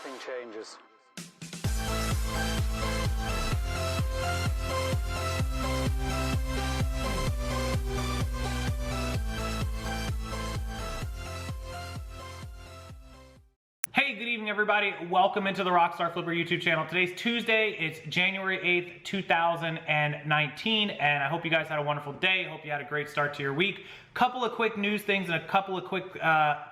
everything changes. Hey, good evening everybody. Welcome into the Rockstarflipper YouTube channel. Today's Tuesday, it's January 8th, 2019, and I hope you guys had a wonderful day. Hope you had a great start to your week. Couple of quick news things and a couple of quick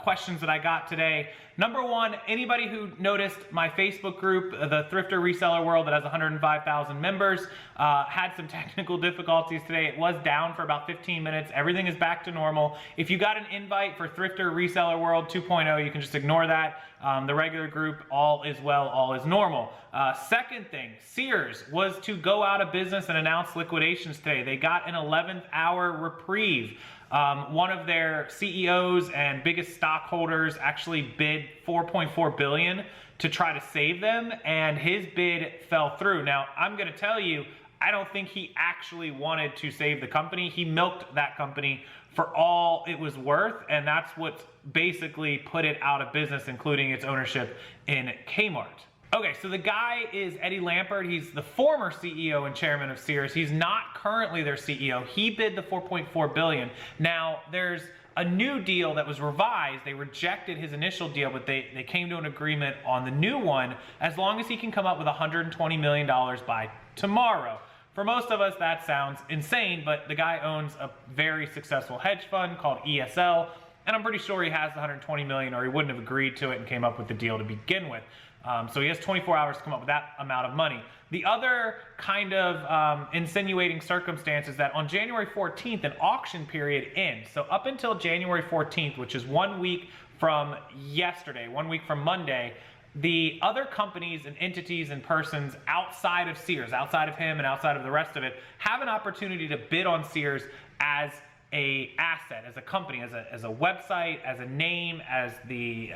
questions that I got today. Number one, anybody who noticed my Facebook group, the Thrifter Reseller World that has 105,000 members, had some technical difficulties today. It was down for about 15 minutes. Everything is back to normal. If you got an invite for Thrifter Reseller World 2.0, you can just ignore that. The regular group, all is well, all is normal. Second thing, Sears was to go out of business and announce liquidations today. They got an 11th hour reprieve. One of their CEOs and biggest stockholders actually bid $4.4 billion to try to save them, and his bid fell through. Now, I'm gonna tell you, I don't think he actually wanted to save the company. He milked that company for all it was worth, and that's what basically put it out of business, including its ownership in Kmart. Okay, so the guy is Eddie Lampert. He's the former CEO and chairman of Sears. He's not currently their CEO. He bid the $4.4 billion. Now, there's a new deal that was revised. They rejected his initial deal, but they came to an agreement on the new one as long as he can come up with $120 million by tomorrow. For most of us, that sounds insane, but the guy owns a very successful hedge fund called ESL, and I'm pretty sure he has the $120 million or he wouldn't have agreed to it and came up with the deal to begin with. So he has 24 hours to come up with that amount of money. The other kind of insinuating circumstance is that on January 14th, an auction period ends. So up until January 14th, which is 1 week from yesterday, 1 week from Monday, the other companies and entities and persons outside of Sears, outside of him and outside of the rest of it, have an opportunity to bid on Sears as a asset, as a company, as a website, as a name, as the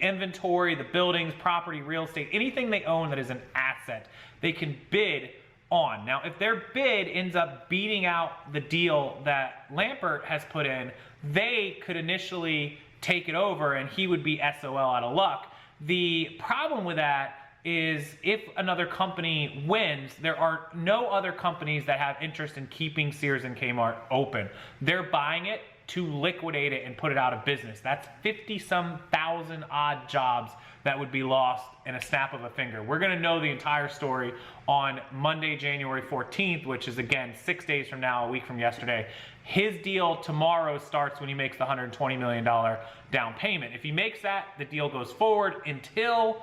inventory, the buildings, property, real estate, anything they own that is an asset, they can bid on. Now, if their bid ends up beating out the deal that Lampert has put in, they could initially take it over and he would be SOL out of luck. The problem with that is if another company wins, there are no other companies that have interest in keeping Sears and Kmart open. They're buying it to liquidate it and put it out of business. That's 50-some thousand odd jobs that would be lost in a snap of a finger. We're gonna know the entire story on Monday, January 14th, which is again 6 days from now, a week from yesterday. His deal tomorrow starts when he makes the $120 million down payment. If he makes that, the deal goes forward until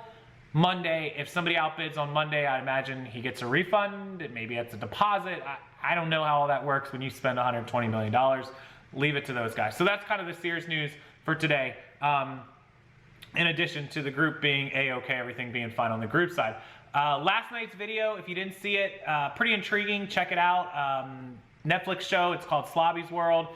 Monday. If somebody outbids on Monday, I imagine he gets a refund. Maybe it's a deposit. I don't know how all that works when you spend $120 million. Leave it to those guys. So that's kind of the Sears news for today. In addition to the group being A-okay, everything being fine on the group side. Last night's video, if you didn't see it, pretty intriguing. Check it out. Netflix show. It's called Slobby's World.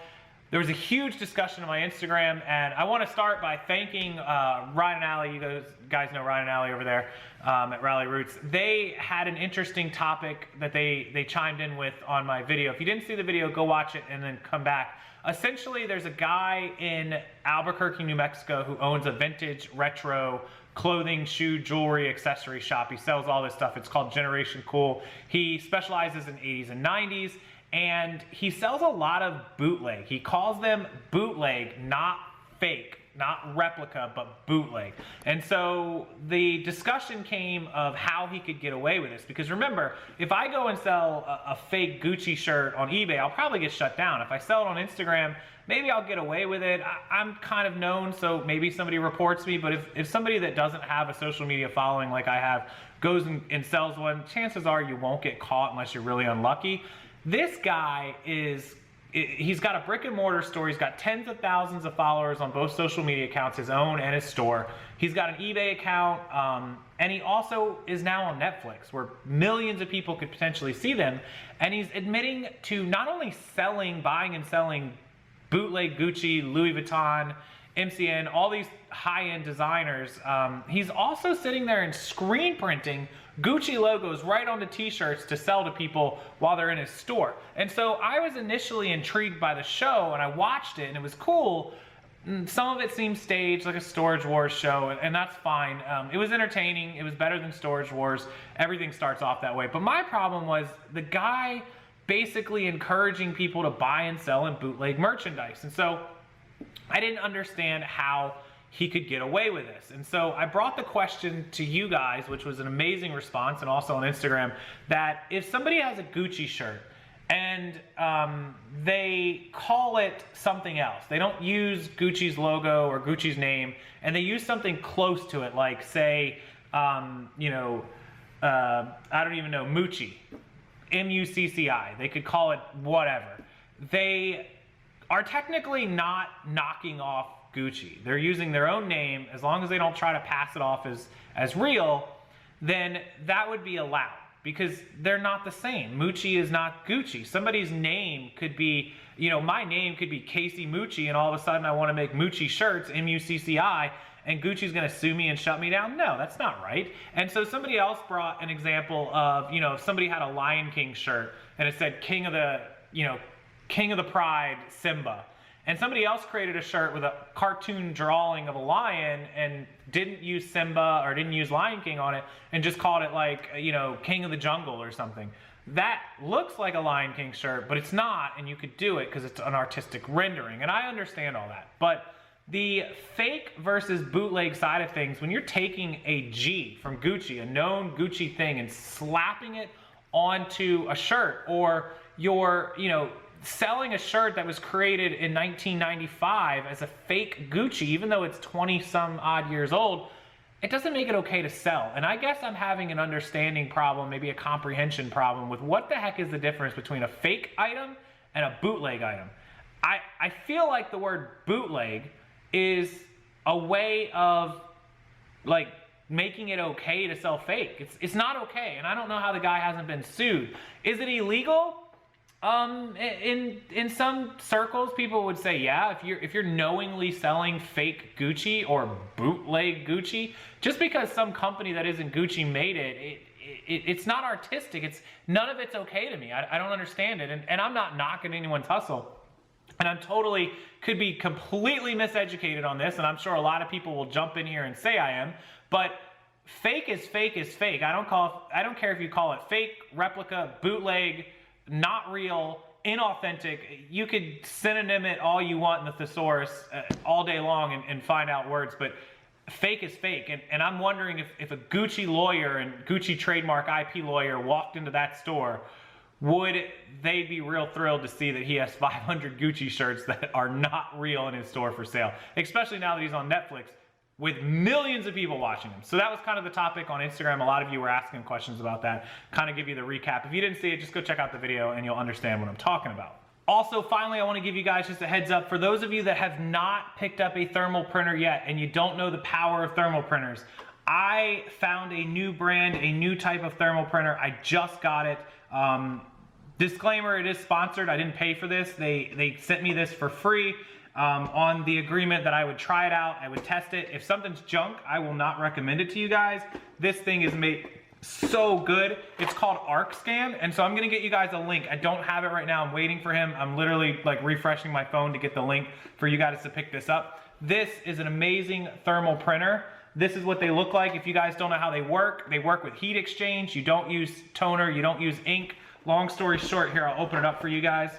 There was a huge discussion on my Instagram, and I want to start by thanking Ryan and Allie. You guys know Ryan and Allie over there at Rally Roots. They had an interesting topic that they chimed in with on my video. If you didn't see the video, go watch it and then come back. Essentially, there's a guy in Albuquerque, New Mexico who owns a vintage retro clothing, shoe, jewelry, accessory shop. He sells all this stuff. It's called Generation Cool. He specializes in 80s and 90s. And he sells a lot of bootleg. He calls them bootleg, not fake, not replica, but bootleg. And so the discussion came of how he could get away with this. Because remember, if I go and sell a fake Gucci shirt on eBay, I'll probably get shut down. If I sell it on Instagram, maybe I'll get away with it. I'm kind of known, so maybe somebody reports me. But if somebody that doesn't have a social media following like I have goes and sells one, chances are you won't get caught unless you're really unlucky. This guy he's got a brick and mortar store. He's got tens of thousands of followers on both social media accounts, his own and his store. He's got an eBay account, and he also is now on Netflix, where millions of people could potentially see them. And he's admitting to not only buying and selling bootleg Gucci, Louis Vuitton, MCN, all these high-end designers, he's also sitting there and screen printing Gucci logos right onto t-shirts to sell to people while they're in his store. And so I was initially intrigued by the show and I watched it and it was cool, some of it seemed staged, like a Storage Wars show, and that's fine. It was entertaining. It was better than Storage Wars. Everything starts off that way. But my problem was the guy basically encouraging people to buy and sell in bootleg merchandise. And so I didn't understand how he could get away with this. And so I brought the question to you guys, which was an amazing response, and also on Instagram, that if somebody has a Gucci shirt and they call it something else, they don't use Gucci's logo or Gucci's name, and they use something close to it, like say, I don't even know, Mucci, M-U-C-C-I. They could call it whatever. They are technically not knocking off Gucci. They're using their own name. As long as they don't try to pass it off as real, then that would be allowed, because they're not the same. Mucci is not Gucci. Somebody's name could be, my name could be Casey Mucci, and all of a sudden I want to make Mucci shirts, M-U-C-C-I, and Gucci's going to sue me and shut me down. No, that's not right. And so somebody else brought an example of, if somebody had a Lion King shirt and it said King of the Pride, Simba. And somebody else created a shirt with a cartoon drawing of a lion and didn't use Simba or didn't use Lion King on it and just called it like, King of the Jungle or something. That looks like a Lion King shirt, but it's not, and you could do it because it's an artistic rendering. And I understand all that. But the fake versus bootleg side of things, when you're taking a G from Gucci, a known Gucci thing, and slapping it onto a shirt, or you're, selling a shirt that was created in 1995 as a fake Gucci, even though it's 20 some odd years old, it doesn't make it okay to sell. And I guess I'm having an understanding problem, maybe a comprehension problem with what the heck is the difference between a fake item and a bootleg item. I feel like the word bootleg is a way of like making it okay to sell fake. It's not okay, and I don't know how the guy hasn't been sued. Is it illegal? In some circles, people would say, yeah, if you're knowingly selling fake Gucci or bootleg Gucci, just because some company that isn't Gucci made it, it's not artistic. None of it's okay to me. I don't understand it, and I'm not knocking anyone's hustle. And I'm could be completely miseducated on this, and I'm sure a lot of people will jump in here and say I am, but fake is fake is fake. I don't care if you call it fake, replica, bootleg, not real, inauthentic. You could synonym it all you want in the thesaurus all day long and find out words, but fake is fake. And I'm wondering if a Gucci lawyer and Gucci trademark IP lawyer walked into that store, would they be real thrilled to see that he has 500 Gucci shirts that are not real in his store for sale, especially now that he's on Netflix with millions of people watching him. So that was kind of the topic on Instagram. A lot of you were asking questions about that. Kind of give you the recap. If you didn't see it, just go check out the video and you'll understand what I'm talking about. Also, finally, I want to give you guys just a heads up. For those of you that have not picked up a thermal printer yet and you don't know the power of thermal printers, I found a new brand, a new type of thermal printer. I just got it. Disclaimer, it is sponsored. I didn't pay for this. They sent me this for free. On the agreement that I would try it out, I would test it. If something's junk, I will not recommend it to you guys. This thing is made so good. It's called ArcScan, and so I'm gonna get you guys a link. I don't have it right now. I'm waiting for him. I'm literally like refreshing my phone to get the link for you guys to pick this up. This is an amazing thermal printer. This is what they look like. If you guys don't know how they work with heat exchange. You don't use toner, you don't use ink. Long story short, here, I'll open it up for you guys.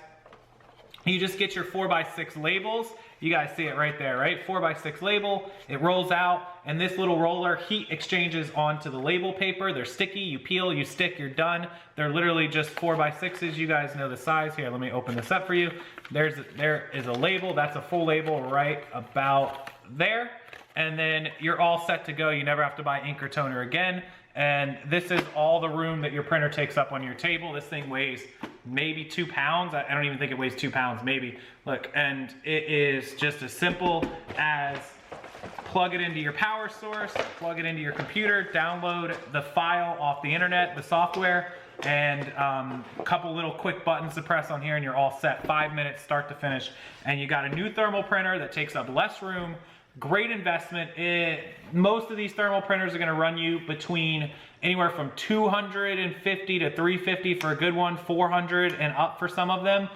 You just get your 4x6 labels. You guys see it right there, right? 4x6 label, it rolls out, and this little roller heat exchanges onto the label paper. They're sticky, you peel, you stick, you're done. They're literally just 4x6s. You guys know the size. Here, let me open this up for you. There is a label, that's a full label right about there. And then you're all set to go. You never have to buy ink or toner again. And this is all the room that your printer takes up on your table. This thing weighs maybe 2 pounds. I don't even think it weighs 2 pounds, maybe. Look, and it is just as simple as plug it into your power source, plug it into your computer, download the file off the internet, the software, and a couple little quick buttons to press on here and you're all set. 5 minutes start to finish. And you got a new thermal printer that takes up less room. Great investment. Most of these thermal printers are going to run you between anywhere from $250 to $350 for a good one, $400 and up for some of them.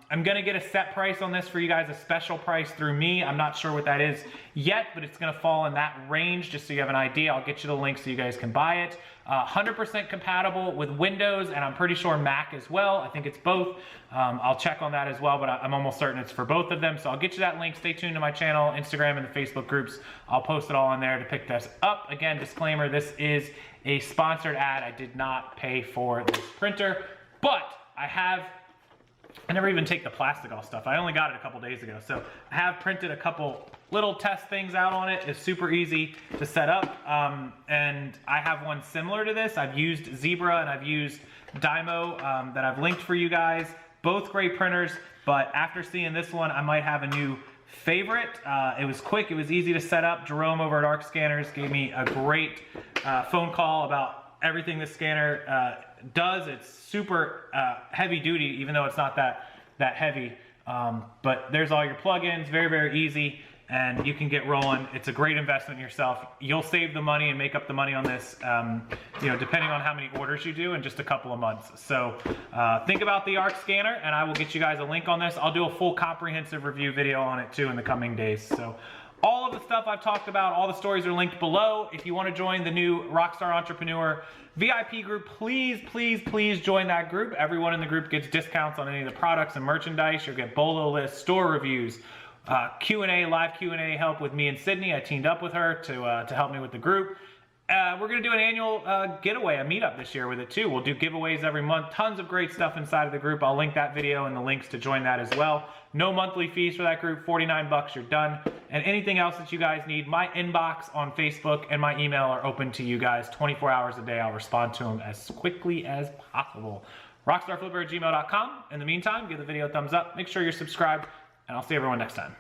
I'm gonna get a set price on this for you guys, a special price through me. I'm not sure what that is yet, but it's gonna fall in that range just so you have an idea. I'll get you the link so you guys can buy it. 100% compatible with Windows, and I'm pretty sure Mac as well. I think it's both. I'll check on that as well, but I'm almost certain it's for both of them. So I'll get you that link. Stay tuned to my channel, Instagram, and the Facebook groups. I'll post it all in there to pick this up. Again, disclaimer, this is a sponsored ad. I did not pay for this printer, but I never even take the plastic off stuff. I only got it a couple days ago. So I have printed a couple little test things out on it. It's super easy to set up. And I have one similar to this. I've used Zebra and I've used Dymo that I've linked for you guys. Both great printers, but after seeing this one, I might have a new favorite. It was quick, it was easy to set up. Jerome over at Arc Scanners gave me a great phone call about everything this scanner does. It's super heavy duty, even though it's not that heavy. But there's all your plugins, very, very easy, and you can get rolling. It's a great investment in yourself. You'll save the money and make up the money on this, you know, depending on how many orders you do in just a couple of months. So think about the Arc Scanner, and I will get you guys a link on this. I'll do a full comprehensive review video on it too in the coming days. So all of the stuff I've talked about, all the stories are linked below. If you want to join the new Rockstar Entrepreneur VIP group, please, please, please join that group. Everyone in the group gets discounts on any of the products and merchandise. You'll get Bolo Lists, store reviews, Q&A, live Q&A help with me and Sydney. I teamed up with her to help me with the group. We're going to do an annual getaway, a meetup this year with it too. We'll do giveaways every month. Tons of great stuff inside of the group. I'll link that video and the links to join that as well. No monthly fees for that group, 49 bucks, you're done. And anything else that you guys need, my inbox on Facebook and my email are open to you guys 24 hours a day. I'll respond to them as quickly as possible. Rockstarflipper@gmail.com. In the meantime, give the video a thumbs up. Make sure you're subscribed, and I'll see everyone next time.